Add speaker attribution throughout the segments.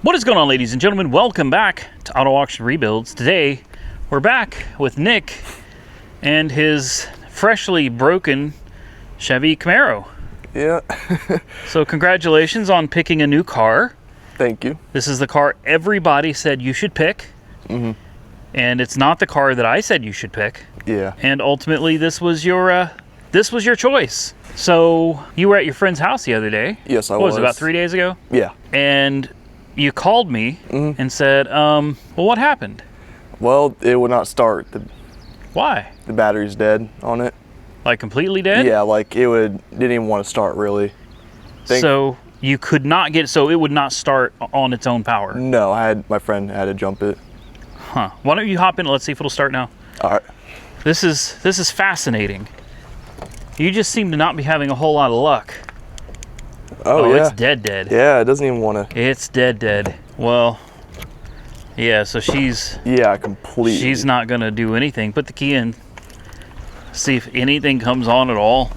Speaker 1: What is going on, ladies and gentlemen? Welcome back to Auto Auction Rebuilds. Today, we're back with Nick and his freshly broken Chevy Camaro.
Speaker 2: Yeah.
Speaker 1: So congratulations on picking a new car.
Speaker 2: Thank you.
Speaker 1: This is the car everybody said you should pick.
Speaker 2: Mm-hmm.
Speaker 1: And it's not the car that I said you should pick.
Speaker 2: Yeah.
Speaker 1: And ultimately, this was your choice. So you were at your friend's house the other day.
Speaker 2: Yes, I
Speaker 1: What
Speaker 2: was.
Speaker 1: was it, about 3 days ago?
Speaker 2: Yeah.
Speaker 1: And you called me and said, well, what happened?
Speaker 2: Well, it would not start.
Speaker 1: Why?
Speaker 2: The battery's dead on it.
Speaker 1: Like completely dead?
Speaker 2: Yeah, like didn't even want to start really.
Speaker 1: So you could not get, so it would not start on its own power?
Speaker 2: No, my friend had to jump it.
Speaker 1: Huh. Why don't you hop in and let's see if it'll start now.
Speaker 2: All right.
Speaker 1: This is fascinating. You just seem to not be having a whole lot of luck.
Speaker 2: Oh yeah.
Speaker 1: It's dead.
Speaker 2: Yeah, it doesn't even want to.
Speaker 1: It's dead. Well, yeah, so she's
Speaker 2: completely.
Speaker 1: She's not gonna do anything. Put the key in. See if anything comes on at all.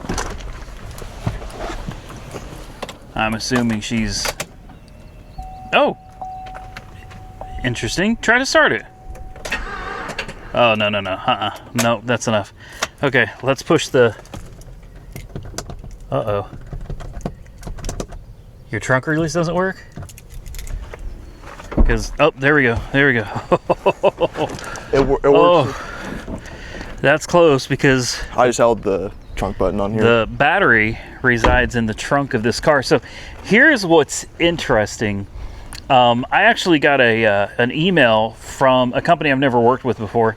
Speaker 1: I'm assuming she's... Oh! Interesting. Try to start it. Oh, no. No, that's enough. Okay, let's push the... Uh-oh. Your trunk release doesn't work? Because, oh, there we go.
Speaker 2: It works.
Speaker 1: Oh, that's close because...
Speaker 2: I just held the trunk button on here.
Speaker 1: The battery resides in the trunk of this car. So here's what's interesting. I actually got an email from a company I've never worked with before.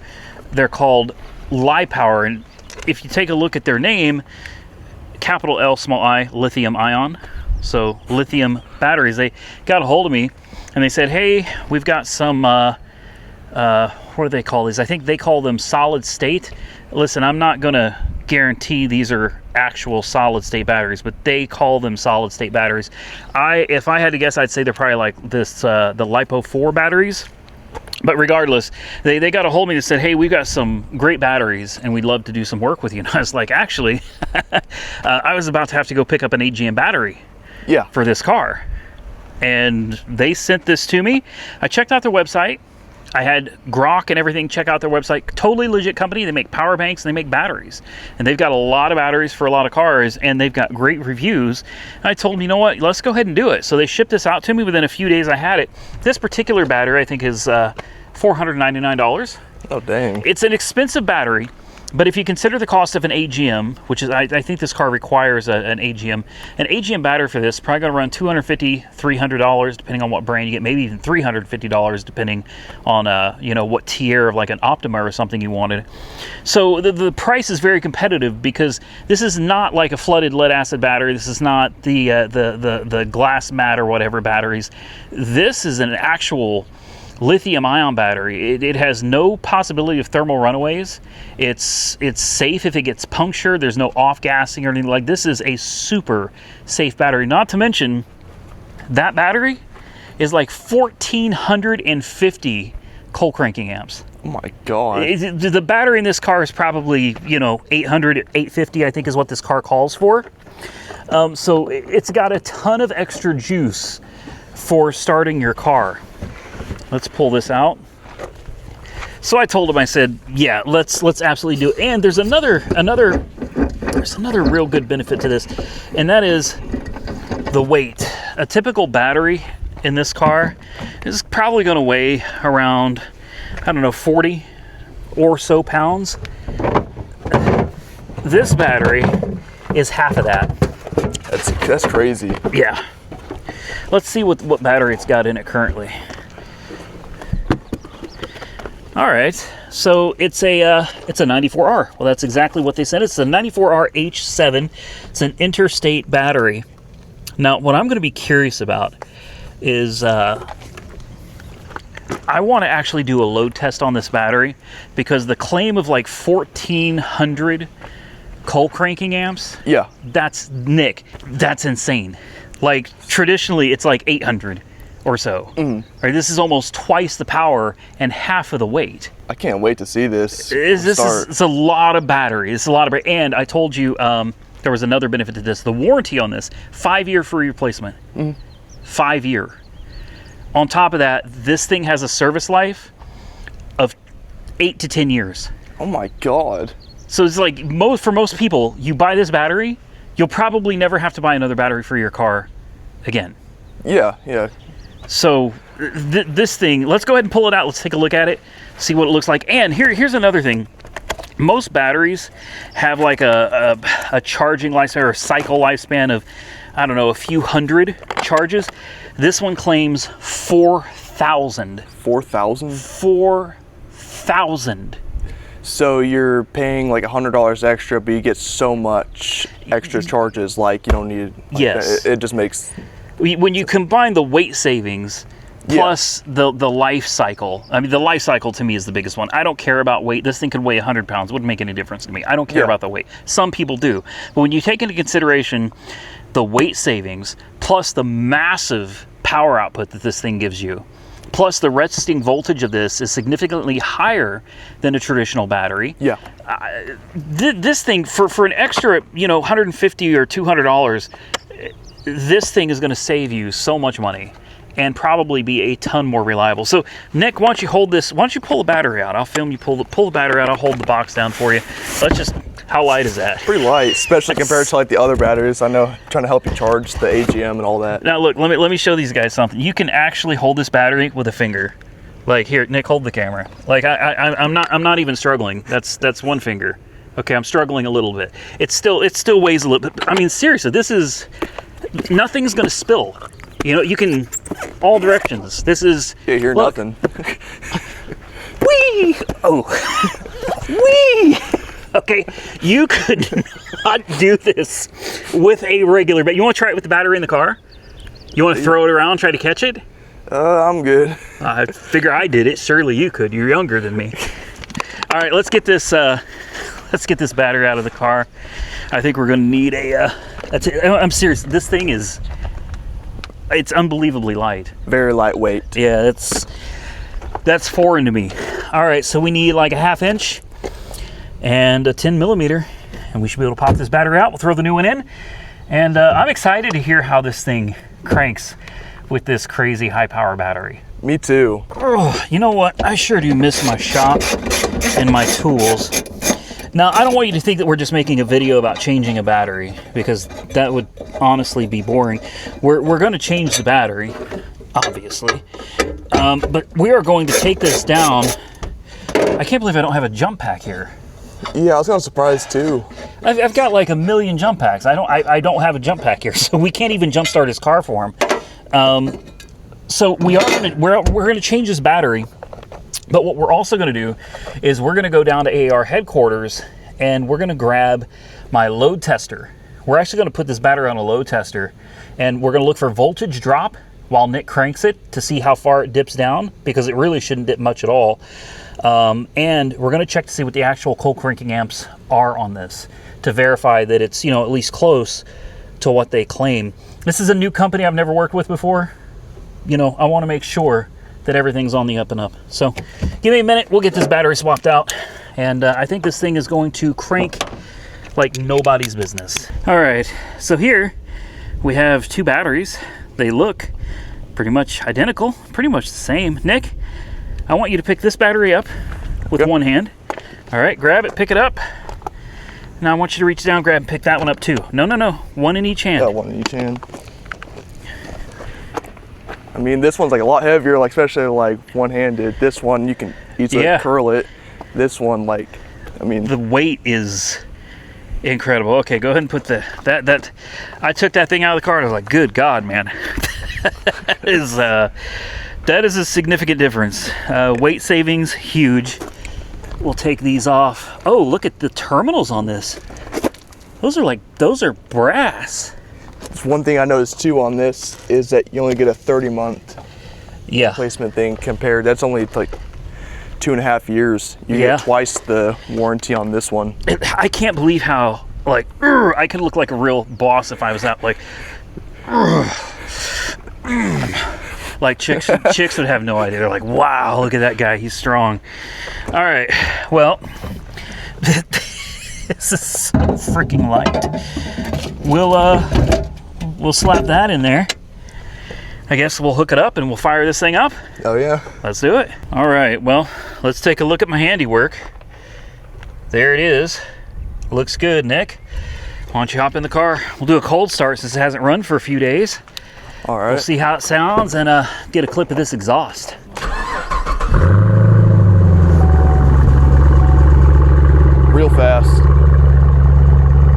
Speaker 1: They're called LiPower, and if you take a look at their name, capital L, small I, lithium ion. So lithium batteries. They got a hold of me and they said, hey, we've got some, what do they call these? I think they call them solid state. Listen, I'm not going to guarantee these are actual solid state batteries, but they call them solid state batteries. If I had to guess, I'd say they're probably like this, the LiPo4 batteries. But regardless, they got a hold of me and said, hey, we've got some great batteries and we'd love to do some work with you. And I was like, actually, I was about to have to go pick up an AGM battery for this car. And they sent this to me. I checked out their website. I had Grok and everything check out their website. Totally legit company. They make power banks and they make batteries. And they've got a lot of batteries for a lot of cars and they've got great reviews. And I told them, you know what, let's go ahead and do it. So they shipped this out to me within a few days I had it. This particular battery I think is $499. Oh,
Speaker 2: dang.
Speaker 1: It's an expensive battery. But if you consider the cost of an AGM, which is, I think this car requires an AGM battery for this is probably going to run $250, $300, depending on what brand you get, maybe even $350, depending on, what tier of like an Optima or something you wanted. So the price is very competitive because this is not like a flooded lead acid battery. This is not the glass mat or whatever batteries. This is an actual lithium ion battery. It has no possibility of thermal runaways. It's safe if it gets punctured. There's no off gassing or anything. Like, this is a super safe battery. Not to mention that battery is like 1450 cold cranking amps.
Speaker 2: Oh my God.
Speaker 1: The battery in this car is probably 800, 850 I think is what this car calls for. So it's got a ton of extra juice for starting your car. Let's pull this out. So I told him, I said, yeah, let's absolutely do it. And there's another real good benefit to this, and that is the weight. A typical battery in this car is probably going to weigh around, 40 or so pounds. This battery is half of that.
Speaker 2: That's crazy.
Speaker 1: Yeah. Let's see what battery it's got in it currently. All right, so it's a 94R. Well, that's exactly what they said. It's a 94R H7. It's an interstate battery. Now, what I'm going to be curious about is I want to actually do a load test on this battery because the claim of like 1400 cold cranking amps.
Speaker 2: Yeah.
Speaker 1: That's insane. Like traditionally, it's like 800. Or so. Right, this is almost twice the power and half of the weight.
Speaker 2: I can't wait to see this.
Speaker 1: It's a lot of battery. It's a lot of battery. And I told you there was another benefit to this. The warranty on this, 5-year free replacement. 5-year. On top of that, this thing has a service life of 8 to 10 years.
Speaker 2: Oh my God.
Speaker 1: So it's like for most people, you buy this battery, you'll probably never have to buy another battery for your car again.
Speaker 2: Yeah, yeah.
Speaker 1: So this thing, let's go ahead and pull it out. Let's take a look at it, see what it looks like. And here's another thing. Most batteries have like a charging lifespan or a cycle lifespan of, I don't know, a few hundred charges. This one claims 4,000.
Speaker 2: 4,000?
Speaker 1: 4,000.
Speaker 2: So you're paying like $100 extra, but you get so much extra charges, like you don't need. Like,
Speaker 1: yes.
Speaker 2: It just makes.
Speaker 1: When you combine the weight savings plus the life cycle, I mean, the life cycle to me is the biggest one. I don't care about weight. This thing could weigh 100 pounds. Wouldn't make any difference to me. I don't care about the weight. Some people do. But when you take into consideration the weight savings plus the massive power output that this thing gives you, plus the resting voltage of this is significantly higher than a traditional battery.
Speaker 2: Yeah.
Speaker 1: This thing, for an extra, $150 or $200, this thing is going to save you so much money and probably be a ton more reliable. So, Nick, why don't you hold this? Why don't you pull the battery out? I'll film you pull the battery out. I'll hold the box down for you. Let's just, how light is that?
Speaker 2: Pretty light, especially compared to like the other batteries. I know, trying to help you charge the AGM and all that.
Speaker 1: Now, look, let me show these guys something. You can actually hold this battery with a finger. Like here, Nick, hold the camera. Like I'm not even struggling. That's one finger. Okay, I'm struggling a little bit. It still weighs a little bit. I mean, seriously, nothing's gonna spill. You can, all directions. This is.
Speaker 2: You hear nothing.
Speaker 1: Whee! Oh. Whee! Okay, you could not do this with a regular, but you want to try it with the battery in the car? You want to throw it around, try to catch it?
Speaker 2: I'm good.
Speaker 1: I figure I did it. Surely you could. You're younger than me. All right, let's get this battery out of the car. I think we're going to need I'm serious. This thing it's unbelievably light.
Speaker 2: Very lightweight.
Speaker 1: Yeah, that's foreign to me. All right, so we need like a 1/2 inch and a 10 millimeter, and we should be able to pop this battery out. We'll throw the new one in, and I'm excited to hear how this thing cranks with this crazy high power battery.
Speaker 2: Me too.
Speaker 1: Oh, you know what? I sure do miss my shop and my tools. Now, I don't want you to think that we're just making a video about changing a battery, because that would honestly be boring. We're going to change the battery, obviously, but we are going to take this down. I can't believe I don't have a jump pack here.
Speaker 2: Yeah, I was kind of surprised too.
Speaker 1: I've got like a million jump packs. I don't have a jump pack here, so we can't even jump start his car for him. So we're going to change this battery. But what we're also going to do is we're going to go down to AAR headquarters, and we're going to grab my load tester. We're actually going to put this battery on a load tester, and we're going to look for voltage drop while Nick cranks it to see how far it dips down, because it really shouldn't dip much at all. And we're going to check to see what the actual cold cranking amps are on this to verify that it's, at least close to what they claim. This is a new company I've never worked with before. I want to make sure that everyth's on the up and up. So give me a minute, we'll get this battery swapped out, and I think this thing is going to crank like nobody's business. All right, so here we have two batteries. They look pretty much identical, pretty much the same. Nick, I want you to pick this battery up with one hand. All right, grab it, pick it up. Now I want you to reach down, grab and pick that one up too. No, one in each hand.
Speaker 2: Yeah, one in each hand. I mean, this one's like a lot heavier, like especially like one-handed. This one you can easily curl it. This one, like, I mean,
Speaker 1: the weight is incredible. Okay, go ahead and put that. I took that thing out of the car and I was like, good God, man, that is a significant difference. Weight savings, huge. We'll take these off. Oh, look at the terminals on this. Those are brass.
Speaker 2: It's one thing I noticed too on this is that you only get a 30-month replacement thing compared. That's only like 2.5 years. You get twice the warranty on this one.
Speaker 1: I can't believe how I could look like a real boss if I was that like chicks would have no idea. They're like, wow, look at that guy, he's strong. All right, well, this is so freaking light. We'll slap that in there. I guess we'll hook it up and we'll fire this thing up.
Speaker 2: Oh yeah.
Speaker 1: Let's do it. All right, well, let's take a look at my handiwork. There it is. Looks good, Nick. Why don't you hop in the car? We'll do a cold start since it hasn't run for a few days.
Speaker 2: All right.
Speaker 1: We'll see how it sounds and get a clip of this exhaust.
Speaker 2: Real fast.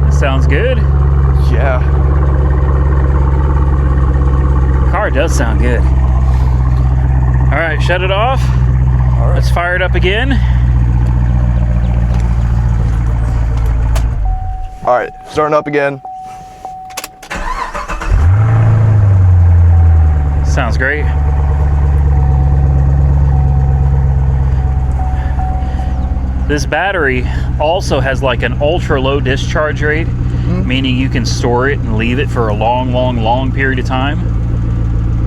Speaker 1: That sounds good.
Speaker 2: Yeah.
Speaker 1: Car does sound good. All right, shut it off.
Speaker 2: All right.
Speaker 1: Let's fire it up again.
Speaker 2: All right, starting up again.
Speaker 1: Sounds great. This battery also has like an ultra low discharge rate, meaning you can store it and leave it for a long period of time.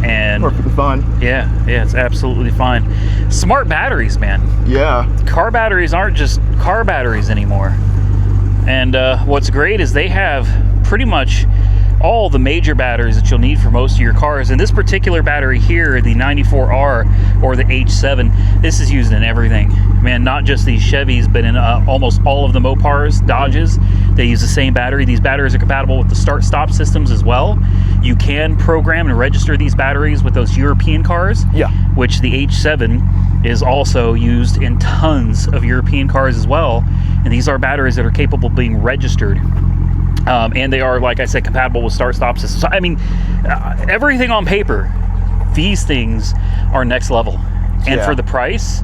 Speaker 1: And
Speaker 2: perfectly fine.
Speaker 1: Yeah, it's absolutely fine. Smart batteries, man.
Speaker 2: Yeah.
Speaker 1: Car batteries aren't just car batteries anymore. And what's great is they have pretty much all the major batteries that you'll need for most of your cars. And this particular battery here, the 94R or the H7, this is used in everything. Man, not just these Chevys, but in almost all of the Mopars, Dodges, they use the same battery. These batteries are compatible with the start-stop systems as well. You can program and register these batteries with those European cars,
Speaker 2: yeah,
Speaker 1: which the H7 is also used in tons of European cars as well. And these are batteries that are capable of being registered. And they are, like I said, compatible with start-stop systems. So, I mean, everything on paper, these things are next level. And
Speaker 2: yeah,
Speaker 1: for the price,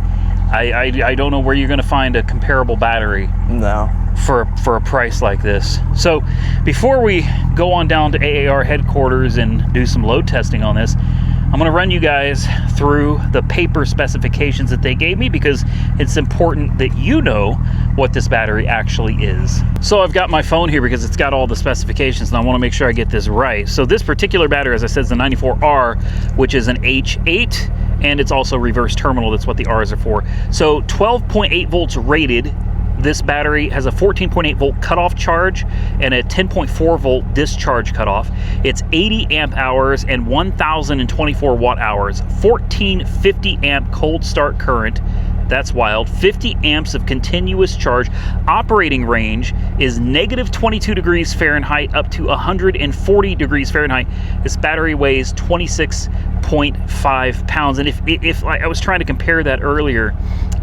Speaker 1: I don't know where you're going to find a comparable battery.
Speaker 2: No.
Speaker 1: For a price like this. So before we go on down to AAR headquarters and do some load testing on this, I'm going to run you guys through the paper specifications that they gave me, because it's important that you know what this battery actually is. So I've got my phone here because it's got all the specifications and I want to make sure I get this right. So this particular battery, as I said, is the 94R, which is an H8, and it's also reverse terminal. That's what the R's are for. So 12.8 volts rated. This battery has a 14.8 volt cutoff charge and a 10.4 volt discharge cutoff. It's 80 amp hours and 1024 watt hours, 1450 amp cold start current. That's wild. 50 amps of continuous charge. Operating range is -22 degrees Fahrenheit up to 140 degrees Fahrenheit. This battery weighs 26.5 pounds. And if I was trying to compare that earlier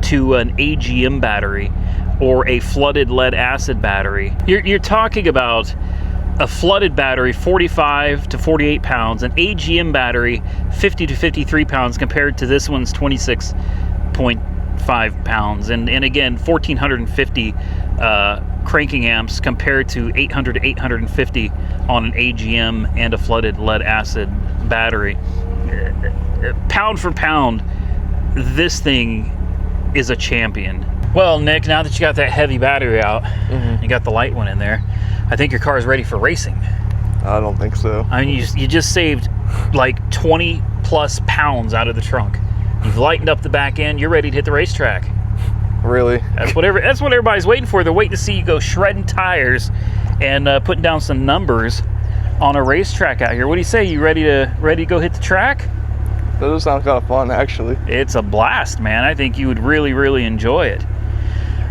Speaker 1: to an AGM battery or a flooded lead acid battery, you're talking about a flooded battery 45 to 48 pounds, an AGM battery 50 to 53 pounds compared to this one's 26.5 pounds. And again, 1450 cranking amps compared to 800 to 850 on an AGM and a flooded lead acid battery. Pound for pound, this thing is a champion. Well, Nick, now that you got that heavy battery out, you got the light one in there, I think your car is ready for racing.
Speaker 2: I don't think so.
Speaker 1: I mean, you just saved like 20 plus pounds out of the trunk. You've lightened up the back end. You're ready to hit the racetrack.
Speaker 2: Really?
Speaker 1: That's what everybody's waiting for. They're waiting to see you go shredding tires and putting down some numbers on a racetrack out here. What do you say? You ready to go hit the track?
Speaker 2: That does sound kind of fun, actually.
Speaker 1: It's a blast, man. I think you would really, really enjoy it.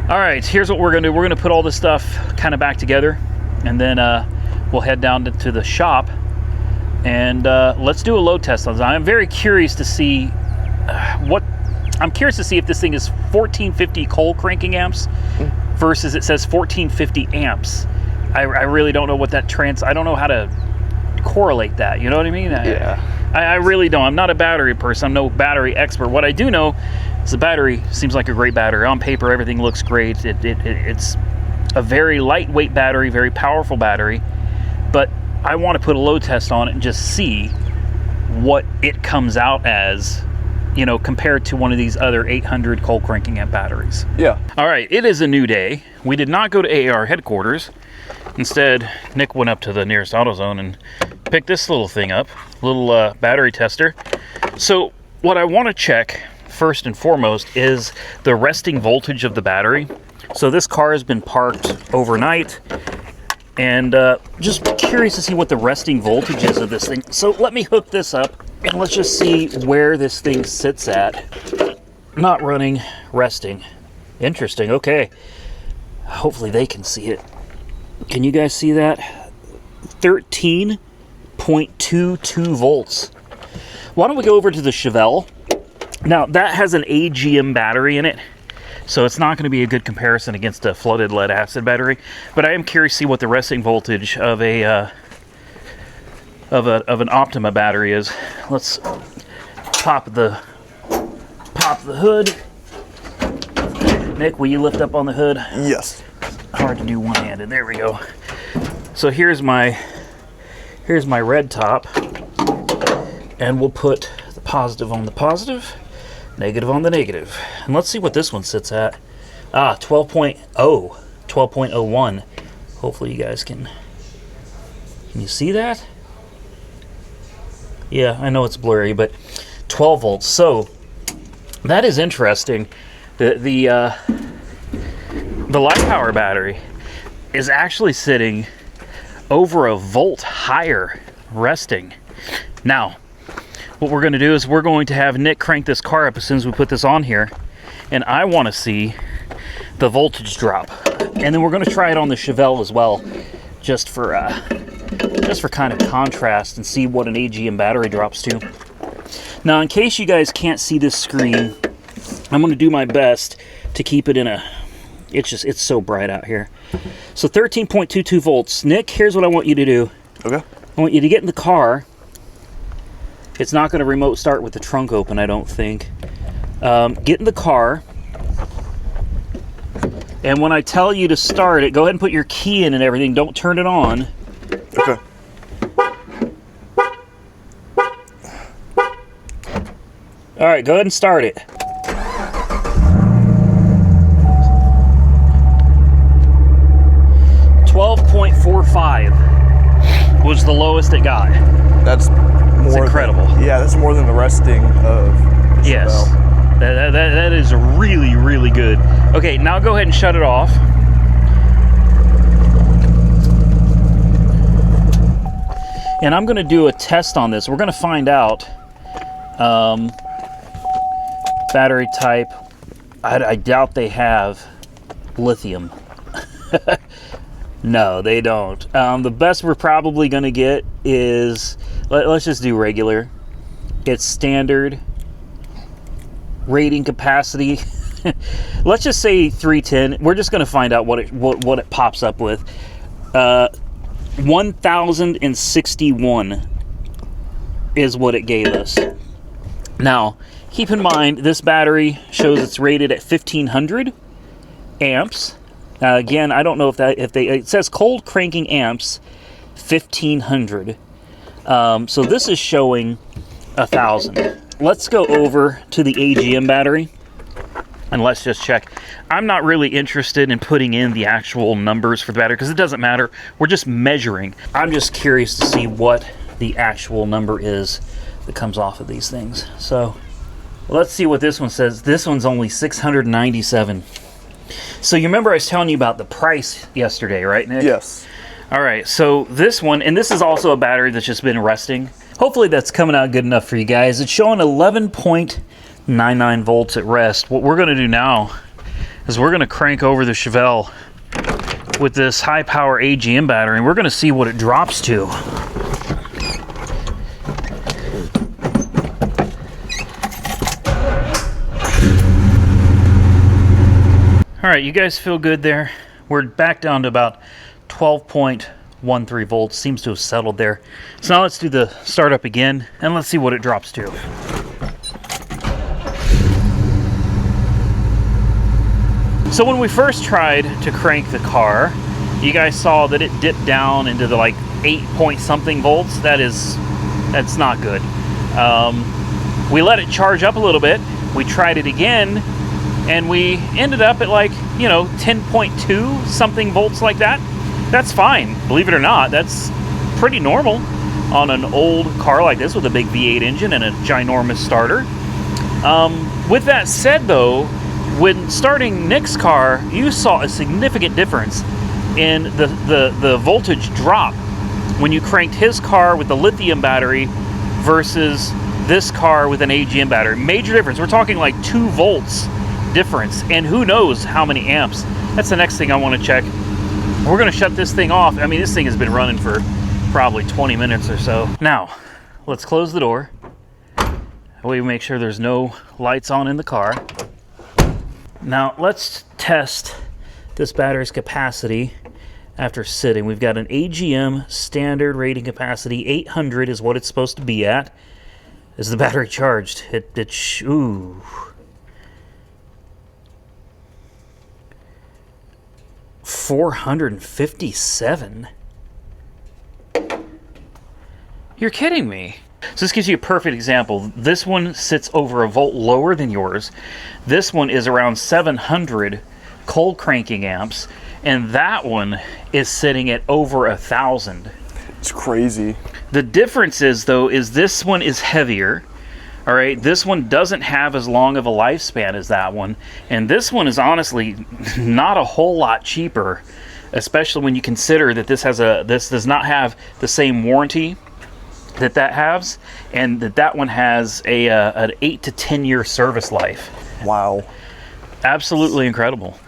Speaker 1: All right, here's what we're gonna do. We're gonna put all this stuff kind of back together, and then we'll head down to the shop and let's do a load test on this. I'm very curious to see if this thing is 1450 coal cranking amps versus it says 1450 amps. I really don't know what that I don't know how to correlate that. You know what I mean?
Speaker 2: Yeah.
Speaker 1: I really don't. I'm not a battery person. I'm no battery expert. What I do know is the battery seems like a great battery. On paper, everything looks great. It's a very lightweight battery, very powerful battery. But I want to put a load test on it and just see what it comes out as, you know, compared to one of these other 800 coal cranking amp batteries.
Speaker 2: Yeah.
Speaker 1: All right, it is a new day. We did not go to AAR headquarters. Instead, Nick went up to the nearest AutoZone and picked this little thing up, little battery tester. So what I want to check first and foremost is the resting voltage of the battery. So this car has been parked overnight And just curious to see what the resting voltage is of this thing. So let me hook this up and let's just see where this thing sits at. Not running, resting. Interesting, okay. Hopefully they can see it. Can you guys see that? 13.22 volts. Why don't we go over to the Chevelle? Now that has an AGM battery in it, so it's not going to be a good comparison against a flooded lead acid battery. But I am curious to see what the resting voltage of an Optima battery is. Let's pop the hood. Nick, will you lift up on the hood?
Speaker 2: Yes.
Speaker 1: Hard to do one-handed. There we go. So here's my red top, and we'll put the positive on the positive, negative on the negative. And let's see what this one sits at. 12.01. Hopefully you guys can you see that? Yeah, I know it's blurry, but 12 volts. So that is interesting. The LiPower battery is actually sitting over a volt higher resting. Now, what we're going to do is we're going to have Nick crank this car up as soon as we put this on here, and I want to see the voltage drop. And then we're going to try it on the Chevelle as well, just for kind of contrast and see what an AGM battery drops to. Now, in case you guys can't see this screen, I'm going to do my best to keep it in a... It's so bright out here. So 13.22 volts. Nick, here's what I want you to do.
Speaker 2: Okay.
Speaker 1: I want you to get in the car. It's not going to remote start with the trunk open, I don't think. Get in the car. And when I tell you to start it, go ahead and put your key in and everything. Don't turn it on.
Speaker 2: Okay.
Speaker 1: All right, go ahead and start it. .45 was the lowest it got.
Speaker 2: That's more
Speaker 1: incredible.
Speaker 2: That's more than the resting of the
Speaker 1: yes.
Speaker 2: Chevelle.
Speaker 1: That is really, really good. Okay, now go ahead and shut it off. And I'm going to do a test on this. We're going to find out battery type. I doubt they have lithium. No, they don't. The best we're probably going to get is, let's just do regular. It's standard. Rating capacity. Let's just say 310. We're just going to find out what it pops up with. 1061 is what it gave us. Now, keep in mind, this battery shows it's rated at 1500 amps. Again, I don't know if it says cold cranking amps 1500. So this is showing 1000. Let's go over to the AGM battery and let's just check. I'm not really interested in putting in the actual numbers for the battery because it doesn't matter. We're just measuring. I'm just curious to see what the actual number is that comes off of these things. So let's see what this one says. This one's only 697. So you remember I was telling you about the price yesterday, right, Nick?
Speaker 2: Yes.
Speaker 1: All right, so this one, and this is also a battery that's just been resting. Hopefully that's coming out good enough for you guys. It's showing 11.99 volts at rest. What we're going to do now is we're going to crank over the Chevelle with this high power AGM battery, and we're going to see what it drops to. All right, you guys feel good there? We're back down to about 12.13 volts. Seems to have settled there. So now let's do the startup again, and let's see what it drops to. So when we first tried to crank the car, you guys saw that it dipped down into the like 8 point something volts. That's not good. We let it charge up a little bit. We tried it again, and we ended up at like, 10.2 something volts like that. That's fine, believe it or not. That's pretty normal on an old car like this with a big V8 engine and a ginormous starter. With that said though, when starting Nick's car, you saw a significant difference in the voltage drop when you cranked his car with the lithium battery versus this car with an AGM battery. Major difference. We're talking like 2 volts difference, and who knows how many amps. That's the next thing I want to check. We're going to shut this thing off. I mean, this thing has been running for probably 20 minutes or so. Now, let's close the door. We make sure there's no lights on in the car. Now, let's test this battery's capacity after sitting. We've got an AGM standard rating capacity. 800 is what it's supposed to be at. Is the battery charged? Ooh. 457. You're kidding me. So this gives you a perfect example. This one sits over a volt lower than yours. This one is around 700 cold cranking amps, and that one is sitting at over 1,000.
Speaker 2: It's crazy.
Speaker 1: The difference is, though, is this one is heavier. All right, this one doesn't have as long of a lifespan as that one, and this one is honestly not a whole lot cheaper, especially when you consider that this does not have the same warranty that has, and that one has an 8 to 10 year service life.
Speaker 2: Wow. Absolutely
Speaker 1: incredible.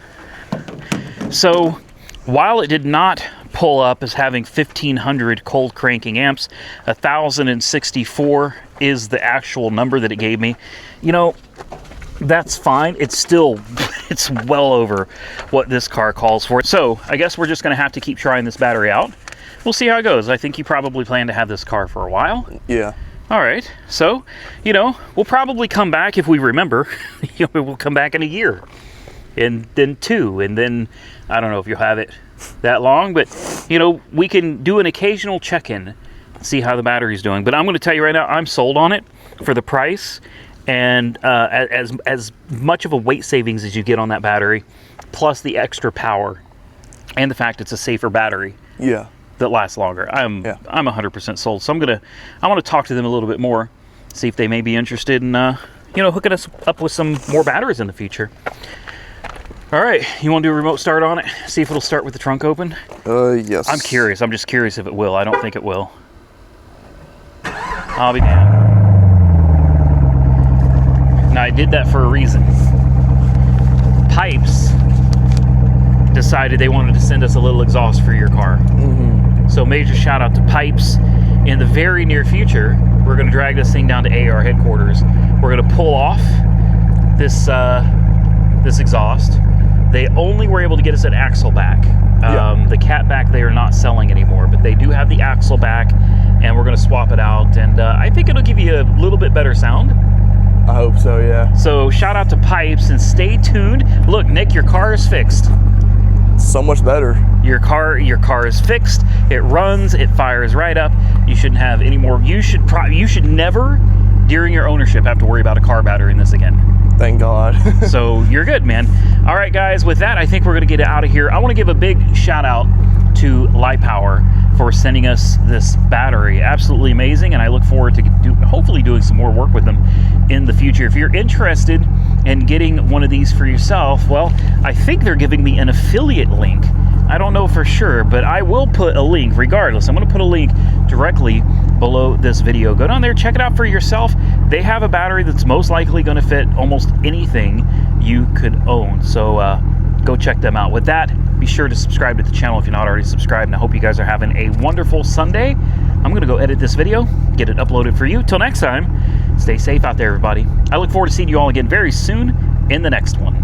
Speaker 1: So while it did not pull up as having 1,500 cold cranking amps, 1,064 is the actual number that it gave me. You know, that's fine. It's still, it's well over what this car calls for. So I guess we're just going to have to keep trying this battery out. We'll see how it goes. I think you probably plan to have this car for a while.
Speaker 2: Yeah.
Speaker 1: All right. So, you know, we'll probably come back if we remember. We'll come back in a year, and then 2, and then I don't know if you'll have it that long, but you know, we can do an occasional check-in, see how the battery's doing. But I'm going to tell you right now, I'm sold on it for the price, and as much of a weight savings as you get on that battery, plus the extra power, and the fact it's a safer battery.
Speaker 2: Yeah.
Speaker 1: That lasts longer. I'm 100% sold. So I want to talk to them a little bit more, see if they may be interested in you know, hooking us up with some more batteries in the future. All right, you want to do a remote start on it? See if it'll start with the trunk open?
Speaker 2: Yes.
Speaker 1: I'm curious. I'm just curious if it will. I don't think it will. I'll be damned. Now, I did that for a reason. Pipes decided they wanted to send us a little exhaust for your car. So major shout out to Pipes. In the very near future, we're going to drag this thing down to AR headquarters. We're going to pull off this this exhaust. They only were able to get us an axle back. The cat back they are not selling anymore, but they do have the axle back, and we're going to swap it out, and I think it'll give you a little bit better sound.
Speaker 2: I hope so, yeah.
Speaker 1: So shout out to Pipes, and stay tuned. Look, Nick, your car is fixed.
Speaker 2: So much better.
Speaker 1: Your car is fixed. It runs. It fires right up. You shouldn't have any more. You should never, during your ownership, have to worry about a car battery in this again.
Speaker 2: Thank God.
Speaker 1: So you're good, man. All right, guys. With that, I think we're gonna get out of here. I want to give a big shout out to LiPower for sending us this battery. Absolutely amazing, and I look forward to hopefully doing some more work with them in the future. If you're interested in getting one of these for yourself, well, I think they're giving me an affiliate link. I don't know for sure, but I will put a link regardless. I'm going to put a link directly below this video. Go down there, check it out for yourself. They have a battery that's most likely going to fit almost anything you could own. So go check them out. With that, be sure to subscribe to the channel if you're not already subscribed, and I hope you guys are having a wonderful Sunday. I'm going to go edit this video, get it uploaded for you. Till next time, stay safe out there, everybody. I look forward to seeing you all again very soon in the next one.